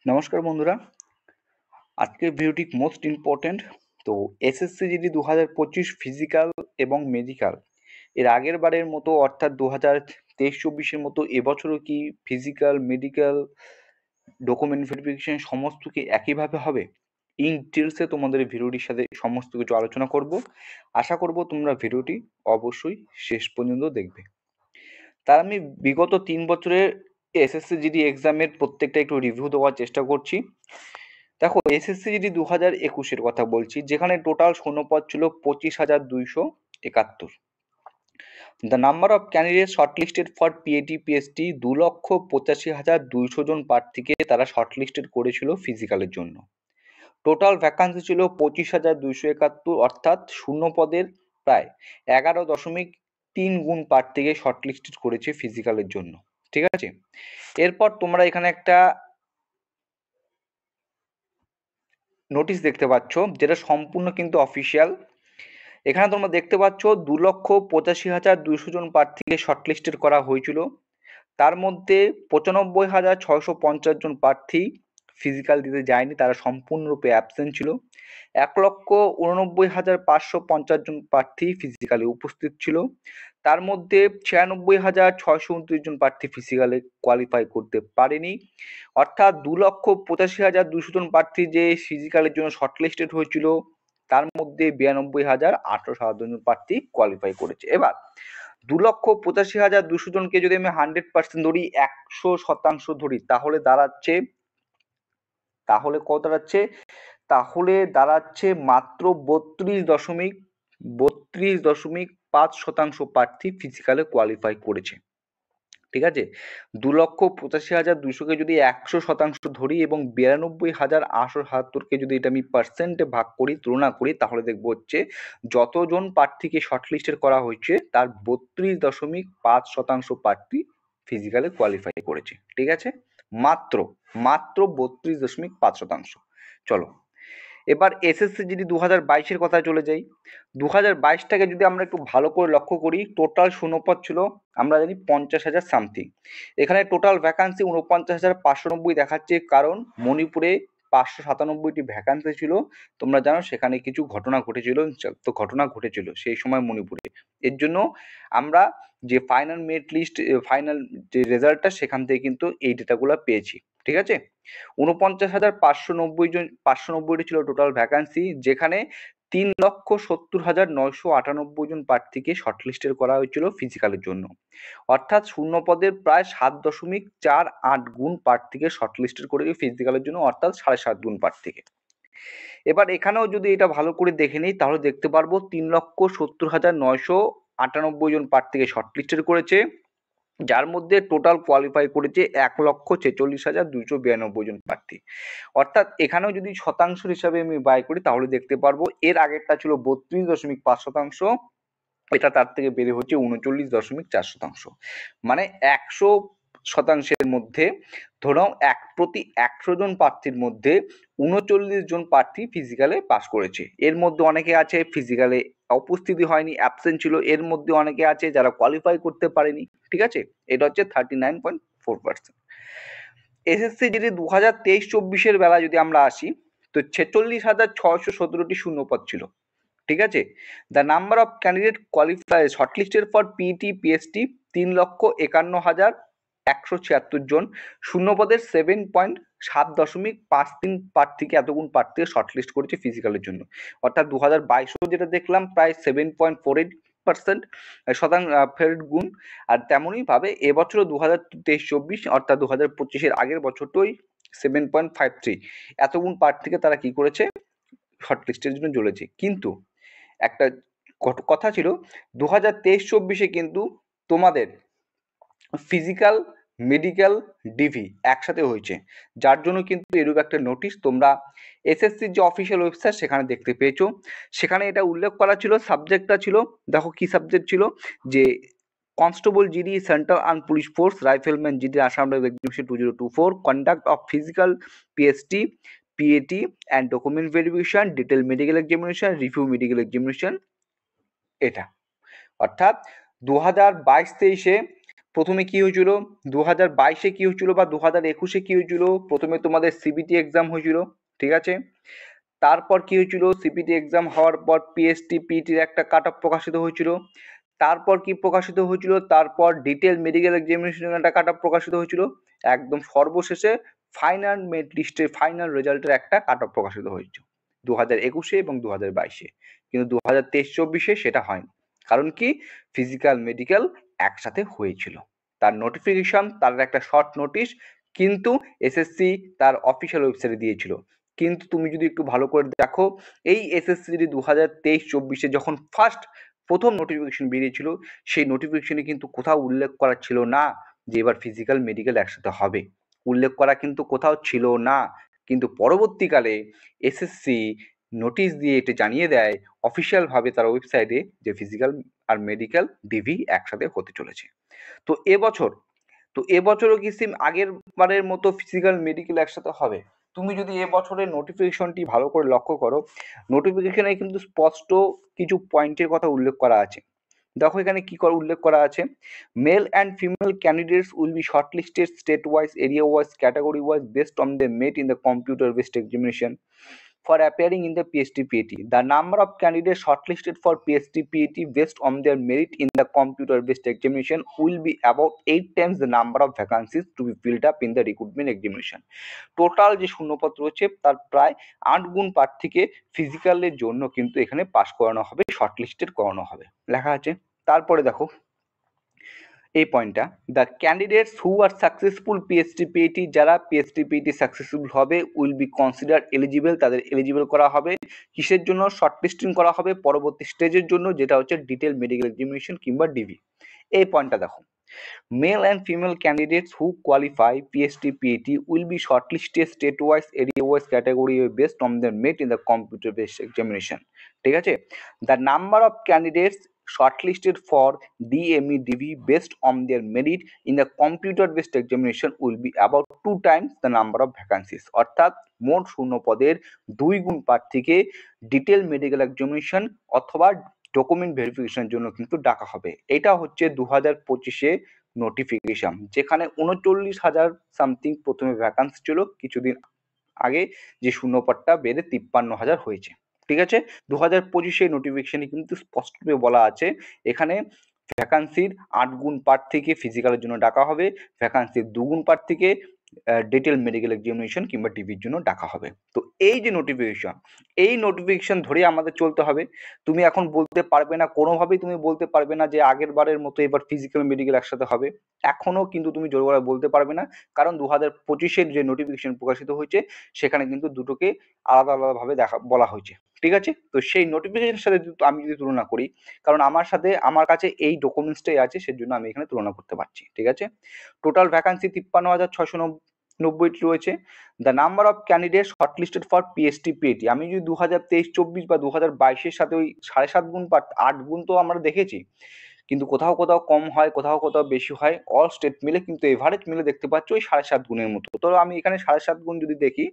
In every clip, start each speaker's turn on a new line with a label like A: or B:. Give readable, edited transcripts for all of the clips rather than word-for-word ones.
A: নমস্কার বন্ধুরা, আজকের ভিডিওটি মোস্ট ইম্পর্টেন্ট। তো এসএসসি জিডি 2025 ফিজিক্যাল এবং মেডিকেল এর আগের বারের মতো অর্থাৎ 2023-24-এর মতো এবছরও কি ফিজিক্যাল মেডিকেল ডকুমেন্ট ভেরিফিকেশন সমস্ত কি একইভাবে হবে? ইন ডিটেলসে তোমাদের ভিডিওটির সাথে সমস্ত কিছু আলোচনা করব। আশা করব তোমরা ভিডিওটি অবশ্যই শেষ পর্যন্ত দেখবে। তার আমি বিগত 3 বছরের এসএসসি জিডি এক্সামের প্রত্যেকটা একটু রিভিউ দেওয়ার চেষ্টা করছি। দেখো, এসএসসি জিডি 2021-এর কথা বলছি, যেখানে টোটাল শূন্যপদ ছিল 25,271। The number of candidate shortlisted for PAT PST 2,85,200 জন প্রার্থীকে তারা শর্টলিস্টেড করেছিল ফিজিক্যালের জন্য। টোটাল ভ্যাকান্সি ছিল 25,271, অর্থাৎ শূন্য পদের প্রায় 11.3 গুণ প্রার্থীকে শর্টলিস্টেড করেছে ফিজিক্যালের জন্য। ঠিক আছে, এরপর তোমরা এখানে একটা নোটিশ দেখতে পাচ্ছ, যেটা সম্পূর্ণ কিন্তু অফিসিয়াল। এখানে তোমরা দেখতে পাচ্ছ 2,85,200 জন প্রার্থীকে শর্টলিস্টেড করা হয়েছিল। তার মধ্যে 95,650 জন প্রার্থী ফিজিক্যাল দিতে যায়নি, তারা সম্পূর্ণরূপে অ্যাবসেন্ট ছিল। 1,89,550 জন প্রার্থী ফিজিক্যালে উপস্থিত ছিল। তার মধ্যে 96,629 জন প্রার্থী ফিজিক্যালে কোয়ালিফাই করতে পারেনি। অর্থাৎ 2,85,200 জন প্রার্থী যে ফিজিক্যালের জন্য শর্টলিস্টেড হয়েছিল, তার মধ্যে 92,807 জন প্রার্থী কোয়ালিফাই করেছে। এবার 2,85,200 জনকে যদি আমি 100% ধরি, 100% ধরি, তাহলে কত দাঁড়াচ্ছে? তাহলে দাঁড়াচ্ছে মাত্র 32.5% প্রার্থী ফিজিক্যালে কোয়ালিফাই করেছে। ঠিক আছে, 2,85,200-কে যদি 100% ধরি এবং 92,877-কে যদি এটা আমি পার্সেন্টে ভাগ করি, তুলনা করি, তাহলে দেখবো হচ্ছে যতজন প্রার্থীকে শর্টলিস্টেড করা হয়েছে তার 32.5% প্রার্থী ফিজিক্যালে কোয়ালিফাই করেছে। ঠিক আছে, মাত্র 32.5%। চলো এবার এসএসসি জিডি 2022-এর কথায় চলে যাই। 2022টাকে যদি আমরা একটু ভালো করে লক্ষ্য করি, টোটাল শূন্যপদ ছিল আমরা জানি 50,000 সামথিং। এখানে টোটাল ভ্যাকান্সি 49,590 দেখাচ্ছে, কারণ মণিপুরে 597টি ভ্যাকান্সি ছিল। তোমরা জানো সেখানে কিছু ঘটনা ঘটেছিল সেই সময় মণিপুরে। এর জন্য আমরা যে ফাইনাল মেরিট লিস্ট, ফাইনাল যে রেজাল্টটা, সেখান থেকে কিন্তু এই ডেটাগুলো পেয়েছি। ঠিক আছে, 49,590টি ছিল টোটাল ভ্যাকান্সি, যেখানে 3,70,998 জন প্রার্থীকে শর্টলিস্টেড করা হয়েছিল ফিজিক্যালের জন্য। অর্থাৎ শূন্য পদের প্রায় 7.48 গুণ প্রার্থীকে শর্টলিস্টেড করেছে ফিজিক্যালের জন্য, অর্থাৎ 7.5 গুণ প্রার্থীকে। এবার এখানেও যদি এটা ভালো করে দেখে নিই, তাহলে দেখতে পারবো 3,70,998 জন প্রার্থীকে শর্টলিস্টেড করেছে, যার মধ্যে টোটাল কোয়ালিফাই করেছে 1,46,292 জন প্রার্থী। অর্থাৎ এখানেও যদি শতাংশ হিসাবে আমি বাই করি, তাহলে দেখতে পারবো এর আগেরটা ছিল 32.5%, এটা তার থেকে বেড়ে হচ্ছে 39.4%। মানে 100% মধ্যে ধরো প্রতি 100 জন প্রার্থীর মধ্যে 39 জন প্রার্থী ফিজিক্যালে পাস করেছে। এর মধ্যে অনেকে আছে ফিজিক্যালে উপস্থিতি হয়নি, অ্যাবসেন্ট ছিল। এর মধ্যে অনেকে আছে যারা কোয়ালিফাই করতে পারেনি। ঠিক আছে, এটা হচ্ছে 39.4%। এসএসসি যদি 2023-24-এর বেলা যদি আমরা আসি, তো 46,617টি শূন্যপদ ছিল। ঠিক আছে, the number of candidate qualify shortlisted for PET PST 3,51,176 জন। শূন্যপদের 7.53 প্রার্থীকে, এতগুণ প্রার্থীকে শর্টলিস্ট করেছে ফিজিক্যালের জন্য। অর্থাৎ 2022 যেটা দেখলাম প্রায় 7.48% গুণ। আর তেমনই ভাবে এবছর 2023-24 অর্থাৎ 2025-এর আগের বছরটাই 7.53 এতগুণ প্রার্থীকে তারা কি করেছে, শর্টলিস্টের জন্য জ্বলেছে। কিন্তু একটা কথা ছিল, 2023-24-এ কিন্তু তোমাদের ফিজিক্যাল মেডিকেল ডিভি একসাথে হয়েছে, যার জন্য কিন্তু এরূপ একটা নোটিশ তোমরা এসএসসির যে অফিসিয়াল ওয়েবসাইট সেখানে দেখতে পেয়েছো। সেখানে এটা উল্লেখ করা ছিল, সাবজেক্টটা ছিল, দেখো কি সাবজেক্ট ছিল, যে constable GD central arm police force, rifleman GD Assam examination 2024, conduct of physical PST PAT and document verification, detail medical examination, review medical examination. এটা অর্থাৎ 2022-23-এ প্রথমে কি হয়েছিল 2022-এ কি হয়েছিল বা 2021-এ কি হয়েছিল, প্রথমে তোমাদের সিবিটি এক্সাম হয়েছিল, ঠিক আছে। তারপর কি হয়েছিল, সিবিটি এক্সাম হওয়ার পর পিএসটি পিটির একটা কাট অফ প্রকাশিত হয়েছিল। তারপর কি প্রকাশিত হয়েছিল, তারপর ডিটেল মেডিকেল এক্সামিনেশনের একটা কাট অফ প্রকাশিত হয়েছিল। একদম সর্বশেষে ফাইনাল মেরিট লিস্টের ফাইনাল রেজাল্টের একটা কাট অফ প্রকাশিত হয়েছিল 2021-এ এবং 2022-এ। কিন্তু 2023-24-এ সেটা হয়নি। কারণ কি, ফিজিক্যাল মেডিকেল একসাথে হয়েছিল। তার নোটিফিকেশন, তার একটা শর্ট নোটিশ কিন্তু এসএসসি তার অফিসিয়াল ওয়েবসাইটে দিয়েছিল। কিন্তু তুমি যদি একটু ভালো করে দেখো, এই এসএসসি যদি 2023-24-এ যখন প্রথম নোটিফিকেশন বেরিয়েছিল, সেই নোটিফিকেশনে কিন্তু কোথাও উল্লেখ করা ছিল না যে এবার ফিজিক্যাল মেডিকেল একসাথে হবে, উল্লেখ করা কিন্তু কোথাও ছিল না। কিন্তু পরবর্তীকালে এসএসসি নোটিশ দিয়ে এটা জানিয়ে দেয় অফিসিয়াল ভাবে তার ওয়েবসাইটে যে ফিজিক্যাল আর মেডিকেল ডিভি একসাথে হতে চলেছে। তো এবছরও কি সেম আগের বারের মতো ফিজিক্যাল মেডিকেল একসাথে হবে? তুমি যদি এবছরের নোটিফিকেশনটি ভালো করে লক্ষ্য করো, নোটিফিকেশনে কিন্তু স্পষ্ট কিছু পয়েন্টের কথা উল্লেখ করা আছে। দেখো এখানে কি করে উল্লেখ করা আছে, male and female candidates will be shortlisted state wise, area wise, category wise based on the mate in the computer based examination for appearing in the PST-PAT. The number of candidates shortlisted for PST-PAT based on their merit in the computer-based examination will be about 8 times the number of vacancies to be filled up in the recruitment examination. Total যে শূন্যপদ রয়েছে তার প্রায় 8 গুণ প্রার্থীকে ফিজিক্যালের জন্য কিন্তু এখানে পাস করানো হবে, শর্টলিস্টেড করানো হবে, লেখা আছে। তারপরে দেখো এই পয়েন্টটা, the candidates who are successful PST PAT, যারা পিএসটি-পিএটি সাকসেসফুল হবে উইল বি কনসিডার এলিজিবল, তাদের এলিজিবল করা হবে কিসের জন্য, শর্টলিস্টিং করা হবে পরবর্তী স্টেজের জন্য, যেটা হচ্ছে ডিটেল মেডিকেল এক্সামিনেশন কিংবা ডিভি। এই পয়েন্টটা দেখো, male and female candidates who qualify PST-PAT will be shortlisted state-wise, area-wise, category based on their merit in the computer-based examination. ঠিক আছে, the number of candidates shortlisted for DME-DV based on their merit in the computer-based examination will be about 2 times the number of vacancies. অর্থাৎ মোট শূন্য পদের 2 গুণ প্রার্থীকে detail medical examination অথবা document ভেরিফিকেশনের জন্য কিন্তু ডাকা হবে। এটা হচ্ছে 2025-এ নোটিফিকেশন, যেখানে 39,000 সামথিং প্রথমে ভ্যাকান্সি ছিল, কিছুদিন আগে যে শূন্যপদটা বেড়ে 53,000 হয়েছে। ঠিক আছে, 2025-এ নোটিফিকেশনে কিন্তু স্পষ্টভাবে বলা আছে এখানে ভ্যাকান্সির 8 গুণ প্রার্থীকে ফিজিক্যালের জন্য ডাকা হবে, ভ্যাকান্সির 2 গুণ প্রার্থীকে ডিটেল মেডিকেল এক্সামিনেশন কিংবা ডিভির জন্য ডাকা হবে। তো এই যে নোটিফিকেশন, এই নোটিফিকেশন ধরে আমাদের চলতে হবে। তুমি এখন বলতে পারবে না, কোনোভাবেই তুমি বলতে পারবে না যে আগের বারের মতো এবার ফিজিক্যাল মেডিকেল একসাথে হবে। এখনো কিন্তু তুমি জোর গলায় বলতে পারবে না, কারণ 2025-এর যে নোটিফিকেশন প্রকাশিত হয়েছে সেখানে কিন্তু দুটোকে আলাদা আলাদাভাবে বলা হয়েছে। ঠিক আছে, তো সেই নোটিফিকেশনের সাথে আমি যদি তুলনা করি, কারণ আমার কাছে এই ডকুমেন্টসটাই আছে, সেজন্য আমি এখানে তুলনা করতে পারছি। ঠিক আছে, টোটাল ভ্যাকান্সি 53,690টি রয়েছে। The number of candidate shortlisted for PST-PAT, আমি যদি 2023-24 বা 2022-এর সাথে ওই 7.5 গুণ বা 8 গুণ তো আমরা দেখেছি, কিন্তু কোথাও কোথাও কম হয়, কোথাও কোথাও বেশি হয়, অল স্টেট মিলে কিন্তু এভারেজ মিলে দেখতে পাচ্ছ ওই 7.5 গুণের মতো। তো আমি এখানে 7.5 গুণ যদি দেখি,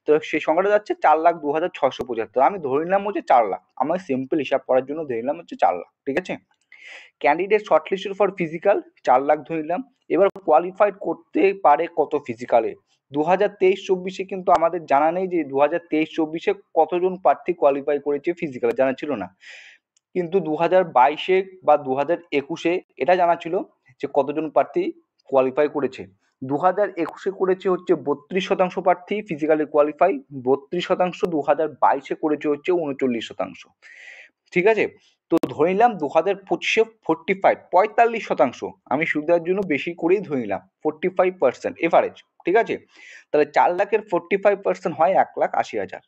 A: তো সেই সংখ্যাটা যাচ্ছে 4,02,675। আমি ধরে নিলাম হচ্ছে 4 লাখ, আমার সিম্পল হিসাব করার জন্য ধরে নিলাম হচ্ছে 4 লাখ। ঠিক আছে, candidate shortlisted for physical 4 lakh ধরে নিলাম। এবার কোয়ালিফাইড করতে পারে কত ফিজিক্যালে, 2023-24-এ কিন্তু আমাদের জানা নেই যে 2023-24-এ কতজন প্রার্থী কোয়ালিফাই করেছে ফিজিক্যালে, জানা ছিল না। কিন্তু 2022-এ বা 2021-এ এটা জানা ছিল যে কতজন প্রার্থী কোয়ালিফাই করেছে। 2021-এ করেছে হচ্ছে 32% প্রার্থী ফিজিক্যালি কোয়ালিফাই, 32%। 2022-এ করেছে হচ্ছে 39%। ঠিক আছে, তো ধরে নিলাম 2025-এ 45%, আমি সুবিধার জন্য বেশি করেই ধরে নিলাম 45% এভারেজ। ঠিক আছে, তাহলে 4 লাখের 45% হয় 1,80,000।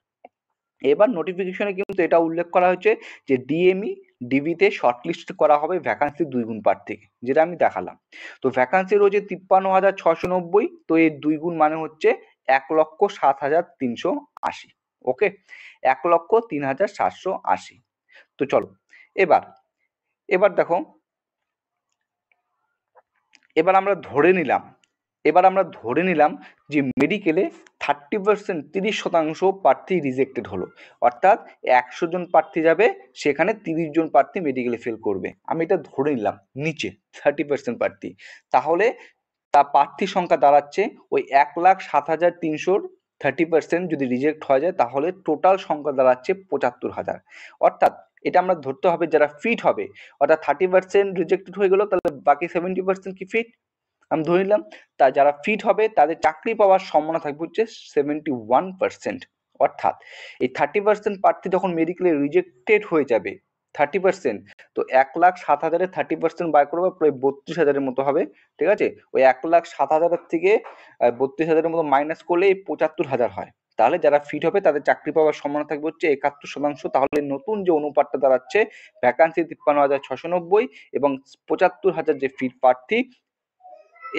A: এবার নোটিফিকেশনে কিন্তু এটা উল্লেখ করা হয়েছে যে ডিএমই ডিবিতে শর্টলিস্ট করা হবে ভ্যাকান্সি 2 গুণ প্রার্থীকে, যেটা আমি দেখালাম। তো ভ্যাকান্সি রয়েছে 53,690, তো এর 2 গুণ মানে হচ্ছে 1,07,380। ওকে, 1,03,780। তো চলো এবার দেখো, এবার আমরা ধরে নিলাম এবার আমরা ধরে নিলাম যে মেডিকেলে 30% 30% প্রার্থী রিজেক্টেড হলো, অর্থাৎ 100 জন প্রার্থী যাবে, সেখানে 30 জন প্রার্থী মেডিকেলে ফেল করবে। আমি এটা ধরে নিলাম নিচে 30% প্রার্থী, তাহলে তা প্রার্থী সংখ্যা দাঁড়াচ্ছে ওই 1,07,300 30% যদি রিজেক্ট হয়ে যায় তাহলে টোটাল সংখ্যা দাঁড়াচ্ছে 75,000। অর্থাৎ এটা আমরা ধরতে হবে যারা ফিট হবে, অর্থাৎ 30% রিজেক্টেড হয়ে গেল, তাহলে বাকি 70% কি ফিট, আমি ধরে নিলাম। তা যারা ফিট হবে তাদের চাকরি পাওয়ার সম্ভাবনা থাকবে হচ্ছে 71%। অর্থাৎ এই 30% প্রার্থী যখন মেডিকেলে রিজেক্টেড হয়ে যাবে 30%, তো 1,07,000-এর 30% বার করবো প্রায় 32,000-এর মতো হবে। ঠিক আছে, ওই 1,07,000-এর থেকে 32,000-এর মতো মাইনাস করলে 75,000 হয়। তাহলে যারা ফিট হবে তাদের চাকরি পাওয়ার সম্ভাবনা থাকবে হচ্ছে 71%। তাহলে নতুন যে অনুপাতটা দাঁড়াচ্ছে ভ্যাকান্সি 53,690 এবং 75,000 যে ফিট প্রার্থী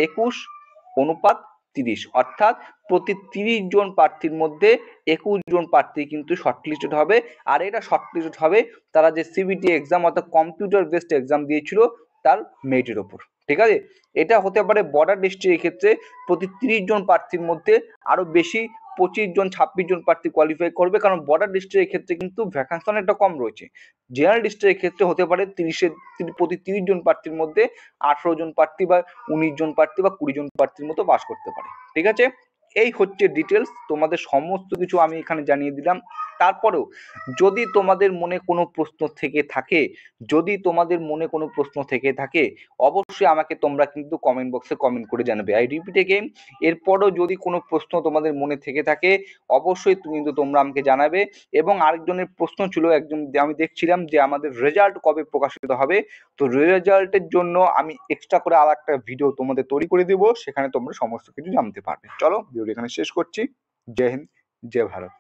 A: 21:30, অর্থাৎ প্রতি 30 জন প্রার্থীর মধ্যে 21 জন প্রার্থী কিন্তু শর্টলিস্টেড হবে। আর এটা শর্টলিস্টেড হবে তারা যে সিবিটি এক্সাম অর্থাৎ কম্পিউটার বেসড এক্সাম দিয়েছিল তার মেরিটের ওপর। ঠিক আছে, এটা হতে পারে বর্ডার ডিস্ট্রিক্টের ক্ষেত্রে প্রতি 30 জন প্রার্থীর মধ্যে আরো বেশি 25 জন 26 জন প্রার্থী কোয়ালিফাই করবে, কারণ বর্ডার ডিস্ট্রিক্টের ক্ষেত্রে কিন্তু ভ্যাকান্সি অনেকটা কম রয়েছে। জেনারেল ডিস্ট্রিক্টের ক্ষেত্রে হতে পারে প্রতি 30 জন প্রার্থীর মধ্যে 18 জন প্রার্থী বা 19 জন প্রার্থী বা 20 জন প্রার্থীর মতো পাস করতে পারে। ঠিক আছে, এই হচ্ছে ডিটেলস, তোমাদের সমস্ত কিছু আমি এখানে জানিয়ে দিলাম। তারপরেও যদি তোমাদের মনে কোনো প্রশ্ন থেকে থাকে, অবশ্যই আমাকে তোমরা কিন্তু কমেন্ট বক্সে কমেন্ট করে জানাবে। আই রিপিট এগেইন, এরপরও যদি কোনো প্রশ্ন তোমাদের মনে থেকে থাকে অবশ্যই কিন্তু তোমরা আমাকে জানাবে। এবং আরেকজনের প্রশ্ন ছিল, একজন আমি দেখছিলাম যে আমাদের রেজাল্ট কবে প্রকাশিত হবে, তো রেজাল্টের জন্য আমি এক্সট্রা করে আর একটা ভিডিও তোমাদের তৈরি করে দেবো, সেখানে তোমরা সমস্ত কিছু জানতে পারবে। চলো ভিডিও এখানে শেষ করছি। জয় হিন্দ, জয় ভারত।